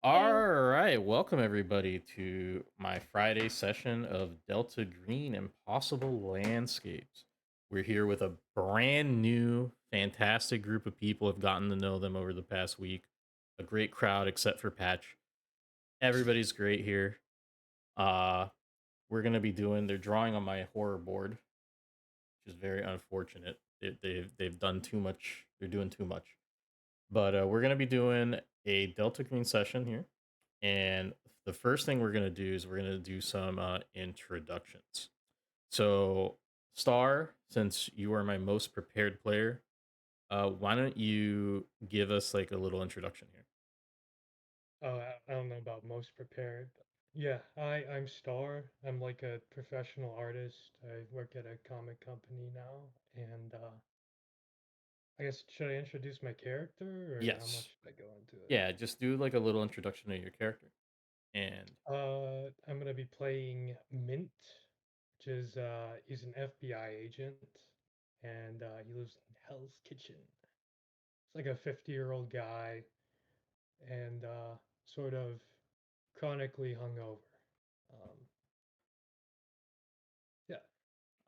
Hey. All right, welcome everybody to my Friday session of Delta Green Impossible Landscapes. We're here with a brand new, fantastic group of people. I've gotten to know them over the past week. A great crowd, except for Patch. Everybody's great here. Uh, we're gonna be doing. They're drawing on my horror board, which is very unfortunate. They've done too much. They're doing too much. But we're gonna be doing a Delta Green session here. And the first thing we're going to do is we're going to do some introductions. So, Star, since you are my most prepared player, why don't you give us like a little introduction here? Oh, I don't know about most prepared. But yeah, I'm Star. I'm like a professional artist. I work at a comic company now, and I guess should I introduce my character or how Yes. much should I go into it? Yeah, just do like a little introduction to your character. And I'm gonna be playing Mint, which is he's an FBI agent, and he lives in Hell's Kitchen. It's like a 50-year-old guy, and sort of chronically hungover. Um, yeah,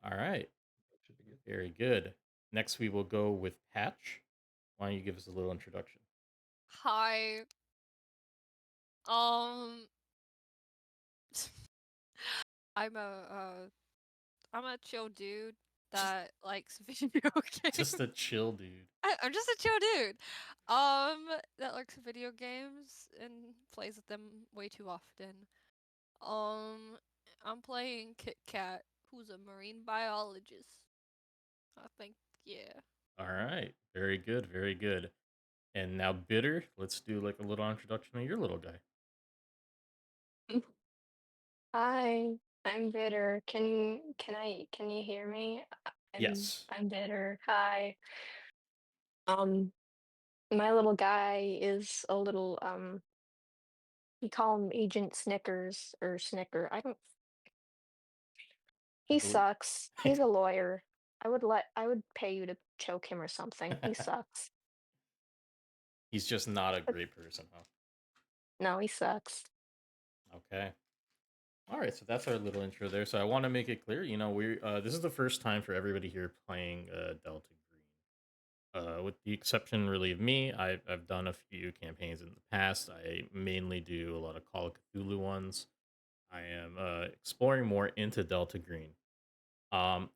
all right, that should be good. very good. Next, we will go with Patch. Why don't you give us a little introduction? Hi. Um, I'm a I'm a chill dude Just, that likes video just games. a chill dude. I'm just a chill dude. That likes video games and plays with them way too often. Um, I'm playing Kit Kat, who's a marine biologist. I think, yeah. All right, very good, very good. And now, Bitter, let's do like a little introduction of your little guy. Hi, I'm bitter. Can you hear me? I'm Yes. I'm bitter. Hi. Um, my little guy is a little we call him Agent Snickers or Snicker. I don't I He believe sucks. He's a lawyer. I would pay you to choke him or something. He sucks. he's just not a But great person, huh? no, he sucks. Okay. All right, so that's our little intro there. So I want to make it clear, we this is the first time for everybody here playing Delta Green. With the exception really of me, I've done a few campaigns in the past. I mainly do a lot of Call of Cthulhu ones. I am exploring more into Delta Green.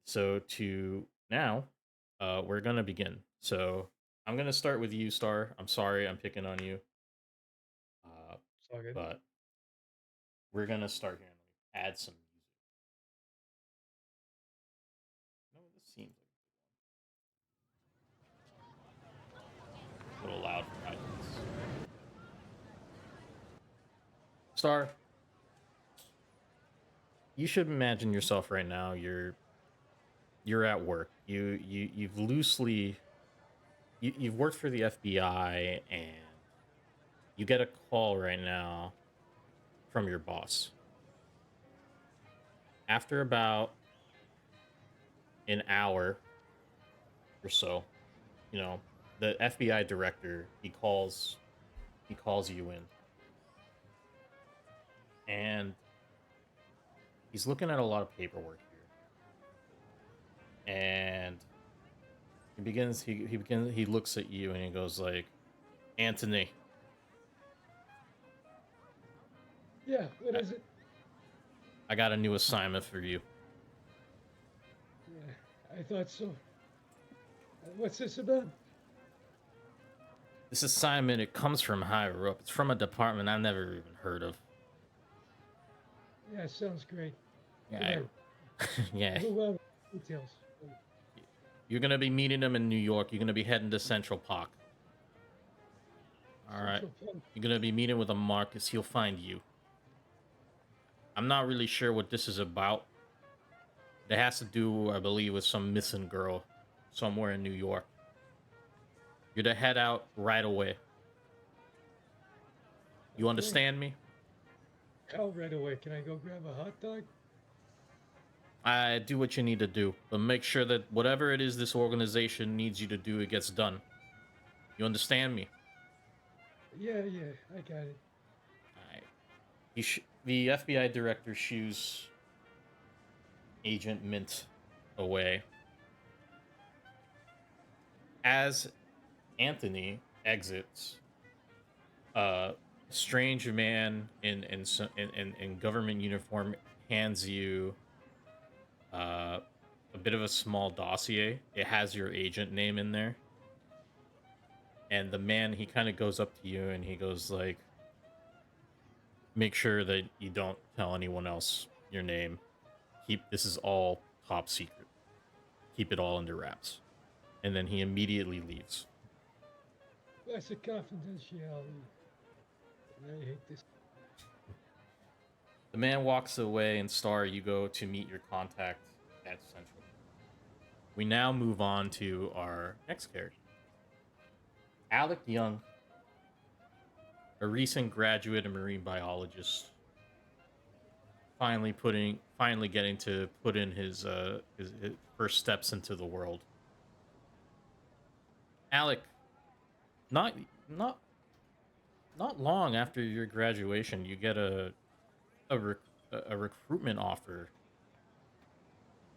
So to now, we're gonna begin. So I'm gonna start with you, Star. I'm sorry, I'm picking on you, uh, It's all good. but we're gonna start here and add some music. No, this seems like a little loud for my taste. Star, you should imagine yourself right now. You're at work. You've loosely you've worked for the FBI, and you get a call right now from your boss. After about an hour or so, the FBI director he calls you in, and he's looking at a lot of paperwork here, and he looks at you and he goes like, Anthony, Yeah, what I, is it? I got a new assignment for you. Yeah, I thought so. What's this about? This assignment, it comes from higher up. It's from a department I never even heard of. Yeah, sounds great. Come Yeah, on, yeah. overwhelming details. You're gonna be meeting him in New York. You're gonna be heading to Central Park. All right. Central Park. You're gonna be meeting with a Marcus. He'll find you. I'm not really sure what this is about. It has to do, I believe, with some missing girl somewhere in New York. You're to head out right away. You Okay. understand me? How right away? Can I go grab a hot dog? I do what you need to do, but make sure that whatever it is this organization needs you to do, it gets done. You understand me? Yeah, yeah, I got it. The FBI director shoos Agent Mint away as Anthony exits. A strange man in government uniform hands you a bit of a small dossier. It has your agent name in there, and the man, he kind of goes up to you and he goes like, "Make sure that you don't tell anyone else your name. This is all top secret. Keep it all under wraps." And then he immediately leaves. That's a confidentiality. I hate this. The man walks away, and Star, you go to meet your contact at Central. We now move on to our next character, Alec Young, a recent graduate and marine biologist, finally getting to put in his first steps into the world. Alec, not not not long after your graduation, you get a recruitment offer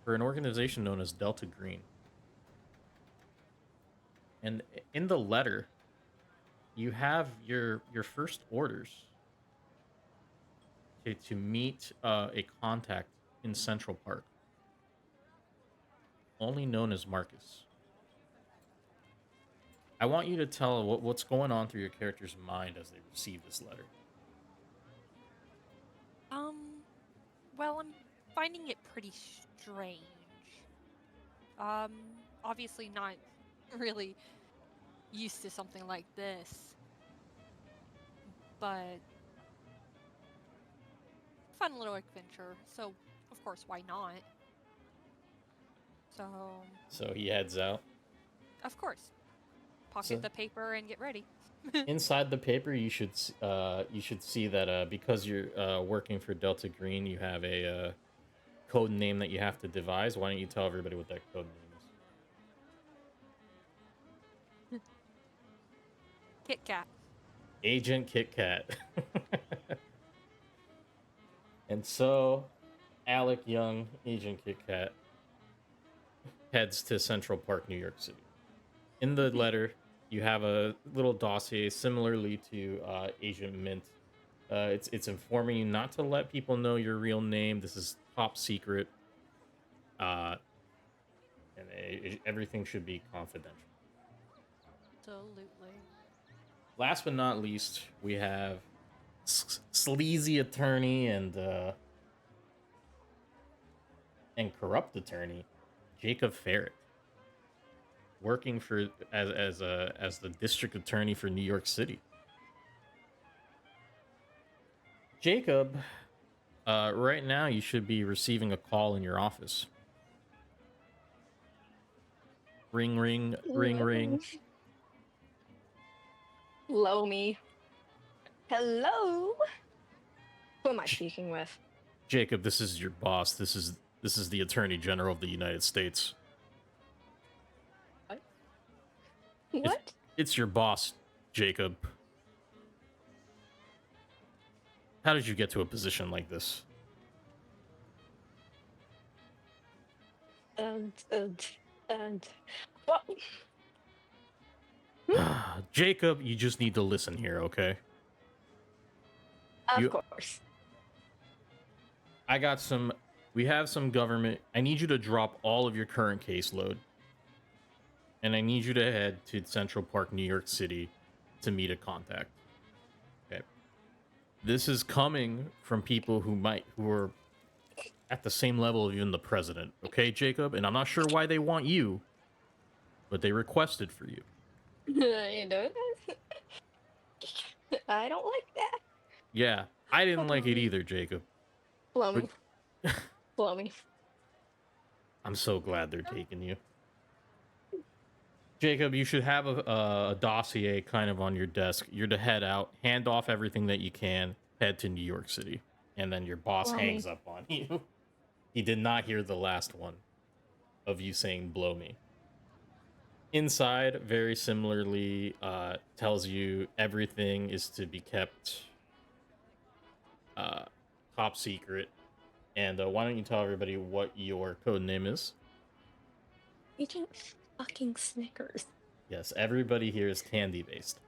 for an organization known as Delta Green. And in the letter, you have your first orders to meet a contact in Central Park, only known as Marcus. I want you to tell what's going on through your character's mind as they receive this letter. Well, I'm finding it pretty strange. Obviously not really used to something like this, but fun little adventure. So, of course, why not? So he heads out. Of course, pocket So- the paper and get ready. Inside the paper, you should see that because you're working for Delta Green, you have a code name that you have to devise. Why don't you tell everybody what that code name is? Kit Kat. Agent Kit Kat. And so, Alec Young, Agent Kit Kat, heads to Central Park, New York City. In the letter, you have a little dossier similarly to Agent Mint. It's informing you not to let people know your real name. This is top secret. And everything should be confidential. Absolutely. Last but not least, we have sleazy attorney and corrupt attorney Jacob Ferret, working for as the district attorney for New York City. Jacob, right now you should be receiving a call in your office. Ring, ring, ring, ring. Blow me. Hello? Who am I speaking with? Jacob, this is your boss. This is the Attorney General of the United States. What? It's your boss, Jacob. How did you get to a position like this? And well, Jacob, you just need to listen here, okay? of course. We have some government. I need you to drop all of your current caseload. And I need you to head to Central Park, New York City to meet a contact. Okay. This is coming from people who are at the same level of you and the president, okay, Jacob? And I'm not sure why they want you, but they requested for you. You know, I don't like that. Yeah, I didn't like it either, Jacob. Blow me. Blow me. I'm so glad they're taking you. Jacob, you should have a dossier kind of on your desk. You're to head out, hand off everything that you can, head to New York City. And then your boss hangs up on you. He did not hear the last one of you saying blow me. Inside, very similarly, tells you everything is to be kept uh, top secret. And why don't you tell everybody what your code name is? Agent fucking Snickers. Yes, everybody here is candy based.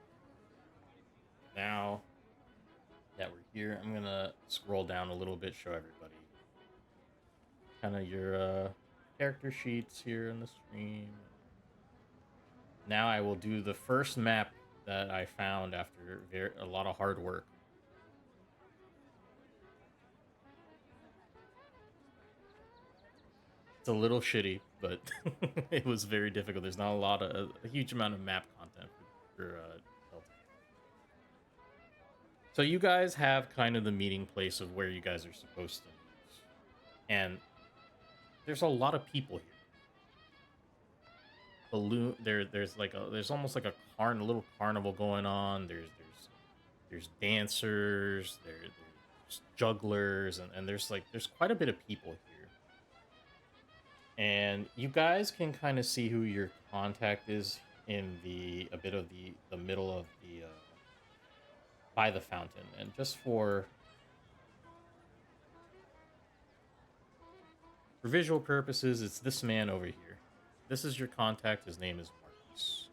Now that we're here, I'm gonna scroll down a little bit, show everybody kind of your character sheets here in the stream. Now I will do the first map that I found after a lot of hard work. It's a little shitty, but it was very difficult. There's not a huge amount of map content for Delta. So you guys have kind of the meeting place of where you guys are supposed to meet, and there's a lot of people here. There's almost like a little carnival going on. There's dancers, there's jugglers, and there's quite a bit of people here. And you guys can kind of see who your contact is in a bit of the middle of the by the fountain. And just for visual purposes, it's this man over here. This is your contact. His name is Marcus.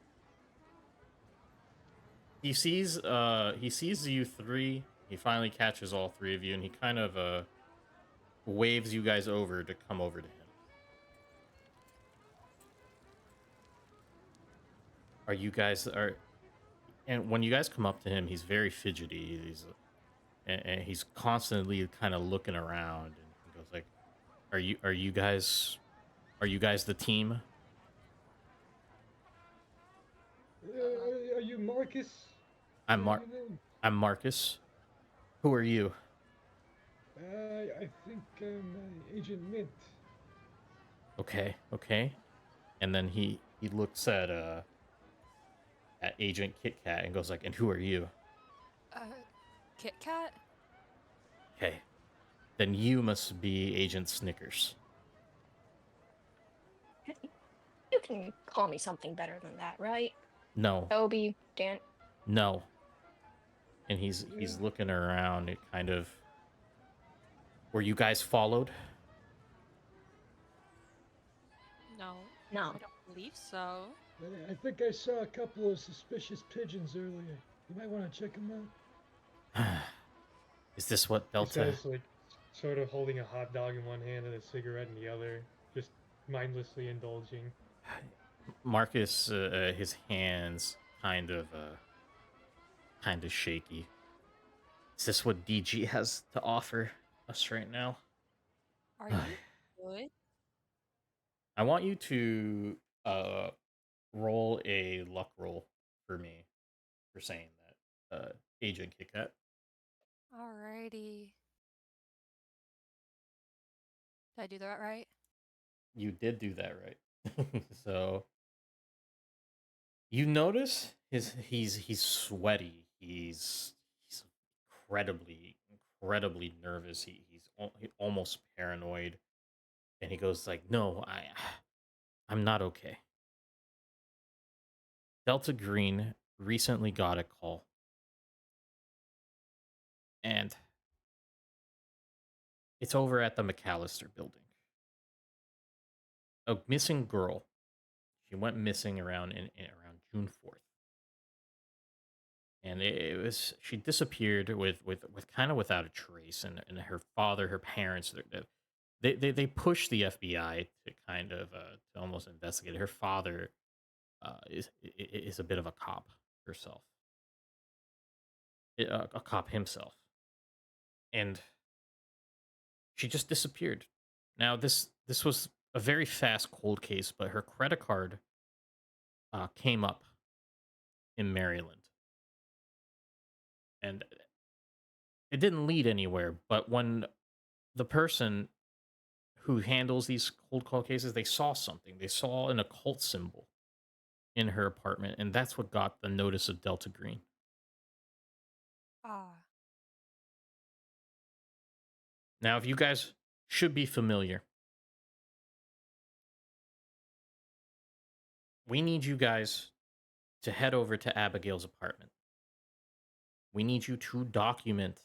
He sees you three. He finally catches all three of you, and he kind of waves you guys over to come over to him. And when you guys come up to him, he's very fidgety. And he's constantly kind of looking around, and he goes like, are you guys the team?" Are you Marcus? I'm What Mar is your name? I'm Marcus. Who are you? I think I'm Agent Mint. Okay. And then he looks at Agent Kit Kat and goes like, "And who are you?" Uh, Kit Kat? Okay. Then you must be Agent Snickers. You can call me something better than that, right? No. Toby, Dan. No. And he's Yeah. looking around. It kind of. Were you guys followed? No. No. I don't believe so. I think I saw a couple of suspicious pigeons earlier. You might want to check them out. Is this what He Delta? says, like, sort of holding a hot dog in one hand and a cigarette in the other, just mindlessly indulging. Marcus, his hands kind of shaky. Is this what DG has to offer us right now? Are you good? I want you to roll a luck roll for me for saying that. Agent Kit Kat. Alrighty. Did I do that right? You did do that right. So you notice he's sweaty. He's incredibly nervous. He almost paranoid, and he goes like, "No, I'm not okay. Delta Green recently got a call, and it's over at the McAllister building. A missing girl. She went missing around June 4th. And it was she disappeared with kind of without a trace, and her father, her parents, they pushed the FBI to kind of to almost investigate it. Her father is a bit of a cop herself, a cop himself, and she just disappeared. Now this was a very fast cold case, but her credit card came up in Maryland, and it didn't lead anywhere. But when the person who handles these cold call cases, they saw something. They saw an occult symbol in her apartment, and that's what got the notice of Delta Green. Ah. Now, if you guys should be familiar, we need you guys to head over to Abigail's apartment. We need you to document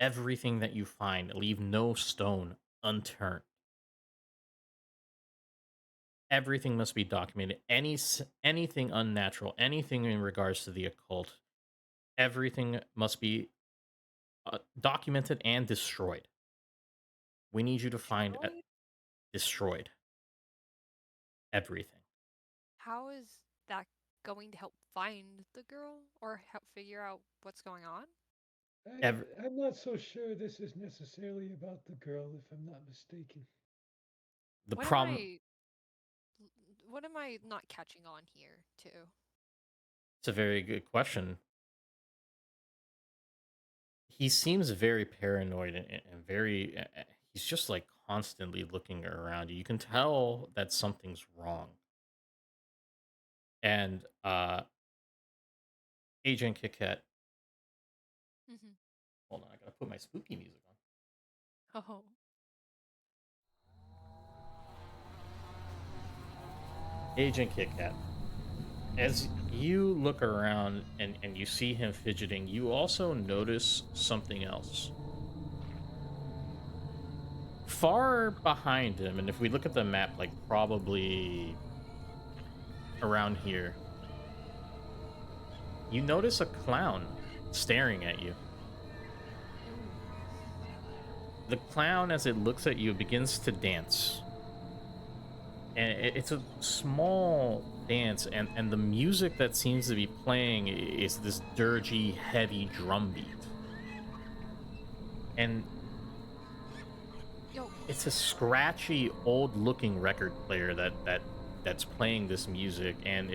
Everything that you find, leave no stone unturned. Everything must be documented. Anything unnatural, anything in regards to the occult, everything must be documented and destroyed. We need you to find Destroyed? destroyed everything. How is that going to help find the girl or help figure out what's going on? Ev- I'm not so sure this is necessarily about the girl, if I'm not mistaken. the What am problem. I what am I not catching on here too? It's a very good question. He seems very paranoid and very. He's just like constantly looking around you. You can tell that something's wrong. And Agent Kit Kat, Mhm. hold on, I gotta put my spooky music on. Oh. Agent Kit Kat, as you look around and you see him fidgeting, you also notice something else. Far behind him, and if we look at the map, like probably around here, you notice a clown staring at you. Ooh. The clown, as it looks at you, begins to dance. And it's a small dance, and the music that seems to be playing is this dirgy, heavy drum beat. And Yo. it's a scratchy, old-looking record player that's playing this music, and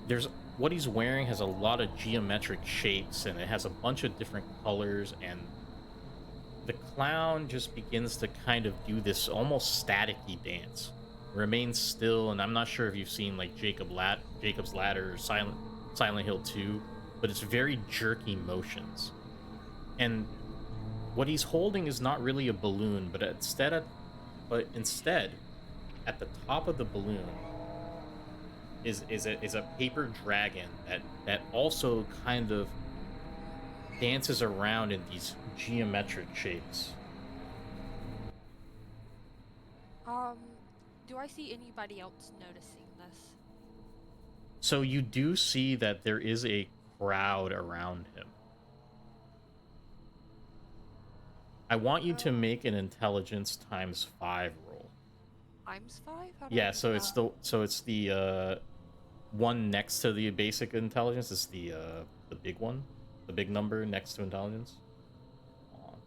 there's what he's wearing has a lot of geometric shapes, and it has a bunch of different colors, and the clown just begins to kind of do this almost staticky dance. Remains still, and I'm not sure if you've seen like Jacob's Ladder or Silent Hill 2, but it's very jerky motions. And what he's holding is not really a balloon, but instead at the top of the balloon is a paper dragon that also kind of dances around in these geometric shapes. Um, do I see anybody else noticing this? So you do see that there is a crowd around him. I want you to Uh, make an intelligence ×5 roll. times 5? How do I Yeah, do so that? it's the one next to the basic intelligence. It's the big one, the big number next to intelligence. Hold on.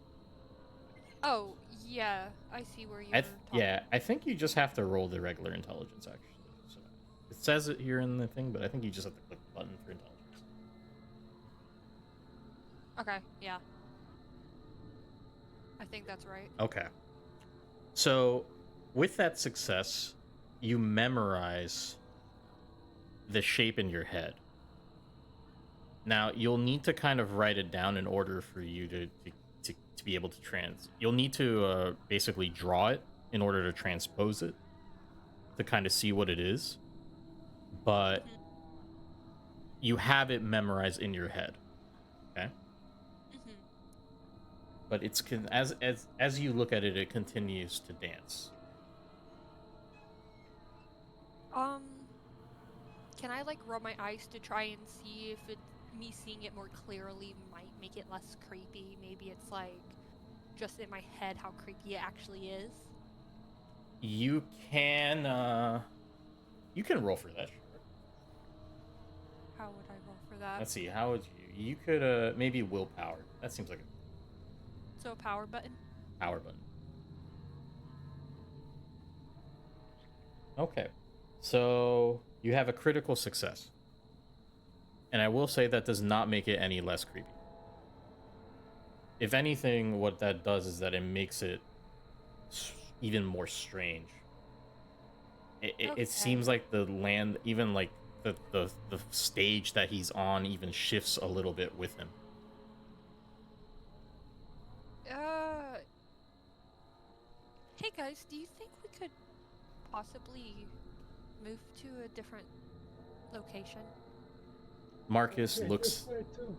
Oh, yeah. I see where you're Yeah, talking. I think you just have to roll the regular intelligence actually. So it says it here in the thing, but I think you just have to click the button for intelligence. Okay, yeah. I think that's right. Okay. So with that success, you memorize the shape in your head. Now you'll need to kind of write it down in order for you to be able to You'll need to basically draw it in order to transpose it to kind of see what it is. But Mhm. you have it memorized in your head. Okay. Mhm. But as you look at it, it continues to dance. Um, can I like rub my eyes to try and see if me seeing it more clearly might make it less creepy? Maybe it's like just in my head how creepy it actually is. You can roll for that, sure. How would I roll for that? Let's see, how would you could maybe willpower. That seems like a So a power button? power button. Okay. So you have a critical success. And I will say that does not make it any less creepy. If anything, what that does is that it makes it even more strange. It seems Okay. like the land, even like the stage that he's on, even shifts a little bit with him. Uh, hey guys, do you think we could possibly move to a different location? Marcus Okay, this looks way too.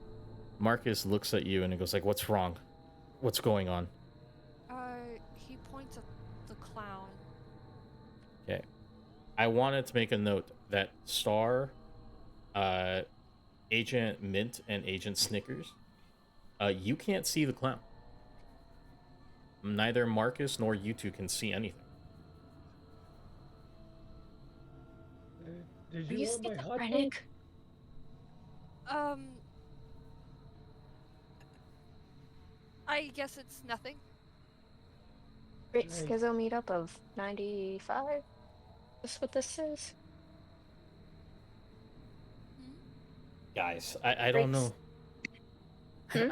Marcus looks at you and he goes like, "What's wrong?" What's going on? He points at the clown. Okay. I wanted to make a note that Star, uh, Agent Mint, and Agent Snickers, you can't see the clown. Neither Marcus nor you two can see anything. Did Are you you want my hot dog? schizophrenic? I guess it's nothing. Great Nice. schizo meetup of 95? That's what this is? Hmm? Guys, I Great. don't know. Hmm?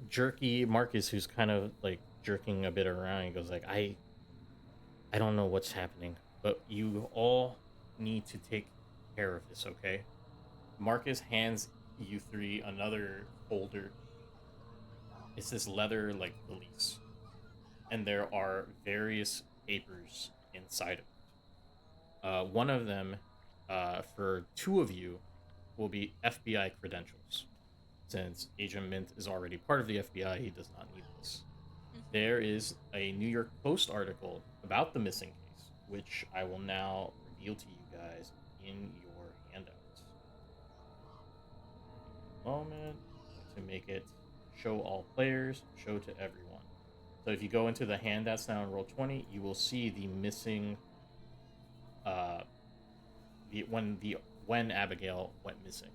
Jerky Marcus, who's kind of like jerking a bit around, he goes like, I don't know what's happening, but you all need to take care of this, okay? Marcus hands you three another folder. It's this leather like valise, and there are various papers inside of it. One of them, for two of you, will be FBI credentials. Since Agent Mint is already part of the FBI, he does not need this. There is a New York Post article about the missing case, which I will now reveal to you guys in your handouts. Moment to make it show all players, show to everyone. So if you go into the handouts now and roll 20, you will see the missing uh when Abigail went missing.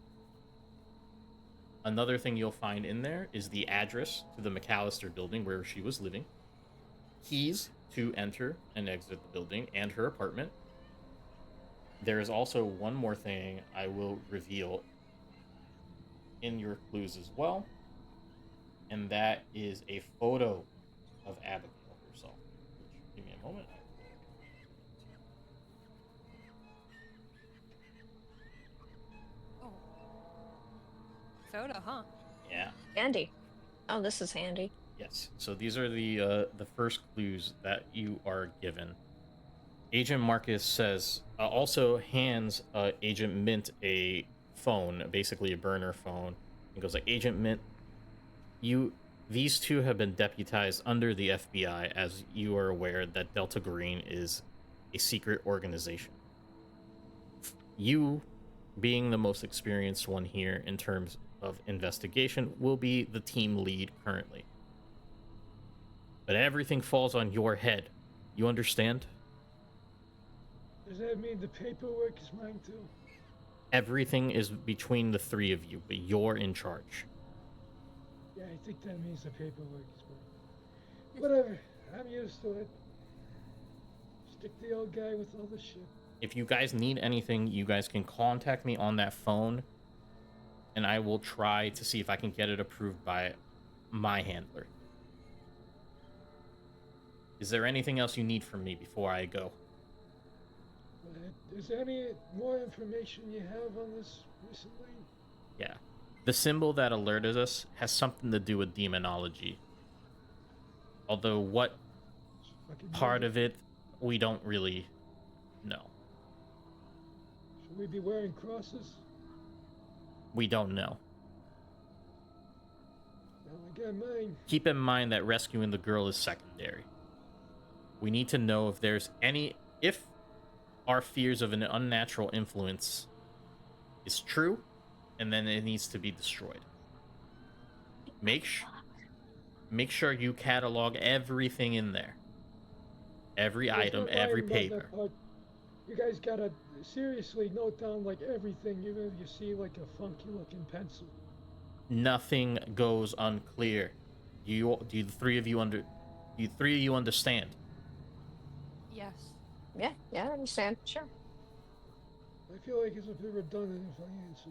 Another thing you'll find in there is the address to the McAllister building where she was living, keys to enter and exit the building, and her apartment. There is also one more thing I will reveal in your clues as well, and that is a photo of Abigail herself. Which, give me a moment. Oh. Photo, huh? Yeah. Handy. Oh, this is handy. Yes. So these are the first clues that you are given. Agent Marcus says also hands Agent Mint a phone, basically a burner phone, and goes like, Agent Mint, these two have been deputized under the FBI, as you are aware that Delta Green is a secret organization. You, being the most experienced one here in terms of investigation, will be the team lead currently. But everything falls on your head. You understand? Does that mean the paperwork is mine too? Everything is between the three of you, but you're in charge. Yeah, I think that means the paperwork is mine. Whatever, I'm used to it. Stick the old guy with all the shit. If you guys need anything, you guys can contact me on that phone, and I will try to see if I can get it approved by my handler. Is there anything else you need from me before I go? Is there any more information you have on this recently? Yeah. The symbol that alerted us has something to do with demonology. Although what part of it, we don't really know. Should we be wearing crosses? We don't know. Well, I got mine. Keep in mind that rescuing the girl is secondary. We need to know if our fears of an unnatural influence is true, and then it needs to be destroyed. Make sure you catalog everything in there. Every item, every paper. You guys gotta seriously note down like everything, even if you see like a funky looking pencil. Nothing goes unclear. Do the three of you understand? Yes. Yeah, I understand. Sure. I feel like it's a bit redundant if I answer.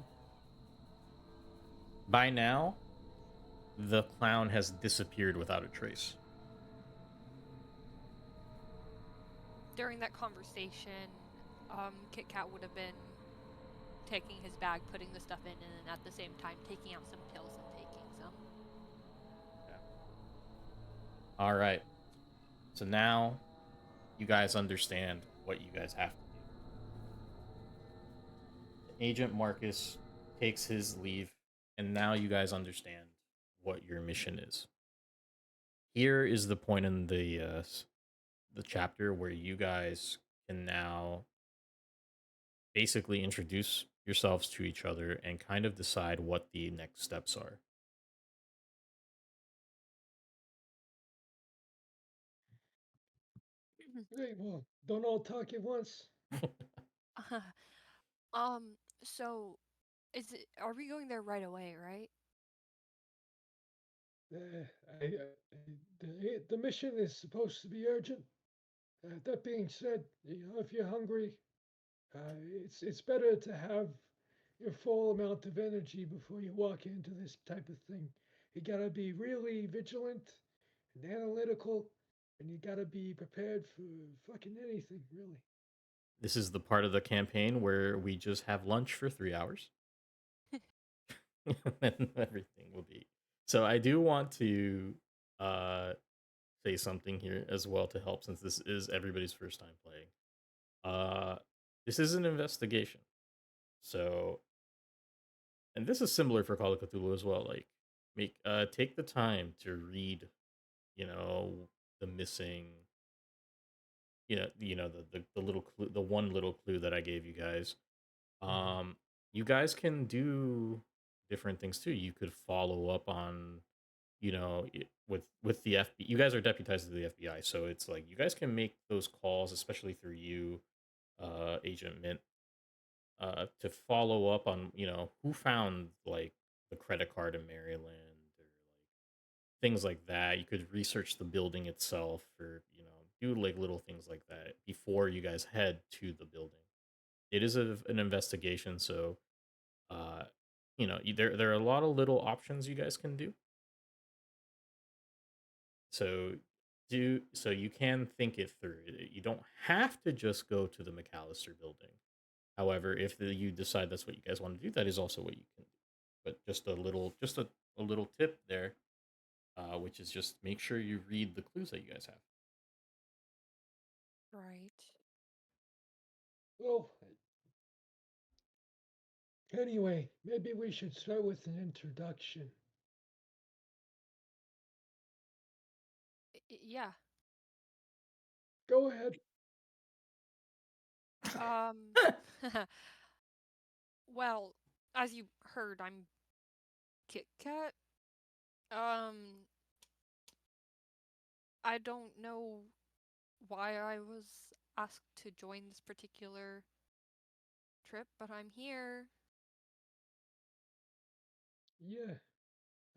By now, the clown has disappeared without a trace. During that conversation, Kit Kat would have been taking his bag, putting the stuff in, and then at the same time taking out some pills and taking some. Yeah. All right. So now you guys understand what you guys have to do. Agent Marcus takes his leave, and now you guys understand what your mission is. here is the point in the chapter where you guys can now basically introduce yourselves to each other and kind of decide what the next steps are. Hey, well, don't all talk at once. um, so is it are we going there right away, right? Uh, the mission is supposed to be urgent. That being said, if you're hungry, it's better to have your full amount of energy before you walk into this type of thing. You gotta be really vigilant and analytical, and you gotta be prepared for fucking anything, really. This is the part of the campaign where we just have lunch for 3 hours. And everything will be. So I do want to uh, say something here as well to help since this is everybody's first time playing. Uh, this is an investigation. So, and this is similar for Call of Cthulhu as well. Like, take the time to read, you know, the missing, the little clue, the one little clue that I gave you guys. Mhm. Um, you guys can do different things too. You could follow up on, with the FBI. You guys are deputized to the FBI, so it's like you guys can make those calls, especially through you, Agent Mint, to follow up on who found like the credit card in Maryland or like things like that. You could research the building itself, or do like little things like that before you guys head to the building. It is an investigation, so uh, there are a lot of little options you guys can do. So you can think it through. You don't have to just go to the McAllister building. However, if you decide that's what you guys want to do, that is also what you can do. But just a little tip there, which is just make sure you read the clues that you guys have. Right. Well, anyway, maybe we should start with an introduction. Yeah. Go ahead. Um, well, as you heard, I'm Kit Kat. Um, I don't know why I was asked to join this particular trip, but I'm here. Yeah,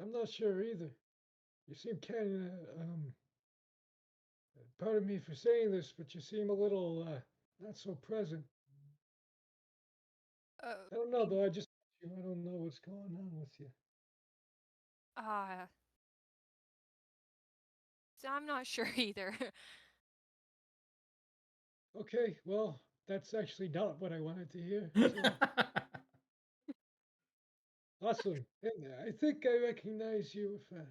I'm not sure either. You seem kind of pardon me for saying this, but you seem a little not so present. I don't know Me, though. I don't know what's going on with you. uh, so I'm not sure either. Okay, well, that's actually not what I wanted to hear. So awesome. And I think I recognize you. If I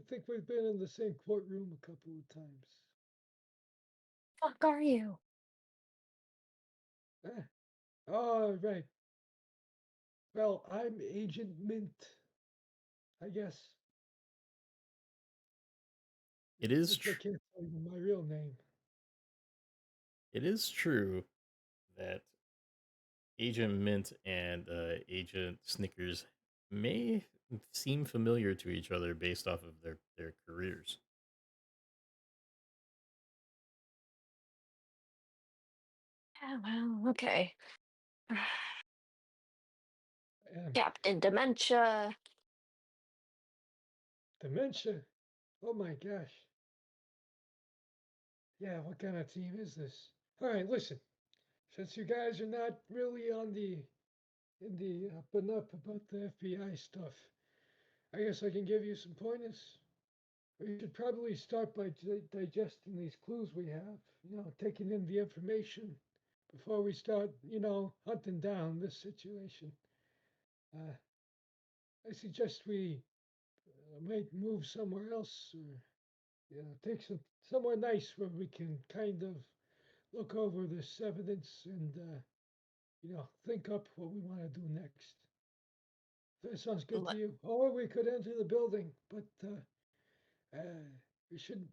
think we've been in the same courtroom a couple of times. Fuck are you? Ah, all right. Well, I'm Agent Mint, I guess, it is since I can't tell you my real name. it is true that Agent Mint and Agent Snickers may seem familiar to each other based off of their careers. Yeah, well, okay. Um, Captain Dementia. Dementia. Oh my gosh. Yeah, what kind of team is this? All right, listen. Since you guys are not really on the in the up and up about the FBI stuff, I guess I can give you some pointers. We should probably start by digesting these clues we have. Taking in the information before we start, hunting down this situation. Uh, I suggest we might move somewhere else, or take somewhere nice where we can kind of look over this evidence and think up what we want to do next. That sounds good to Let- you. Or we could enter the building, but should,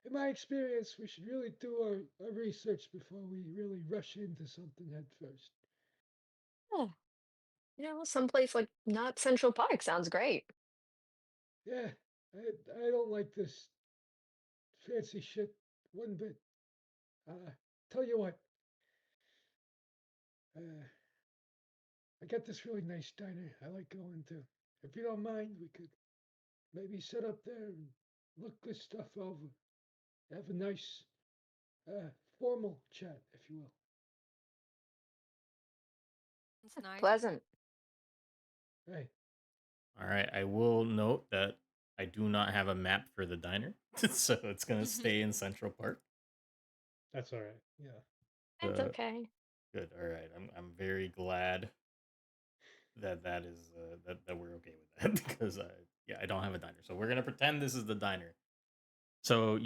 in my experience, we should really do our research before we really rush into something head first. Yeah. Someplace like not Central Park sounds great. Yeah, I don't like this fancy shit one bit. Uh, tell you what, uh, I got this really nice diner I like going to. If you don't mind, we could maybe sit up there and look this stuff over. Have a nice, uh, formal chat, if you will. It's nice. Pleasant. Hey, All right. I will note that I do not have a map for the diner, so it's gonna stay in Central Park. That's all right. Yeah. It's Uh, okay. Good. All right. I'm very glad that that is that we're okay with that because yeah, I don't have a diner, so we're gonna pretend this is the diner. So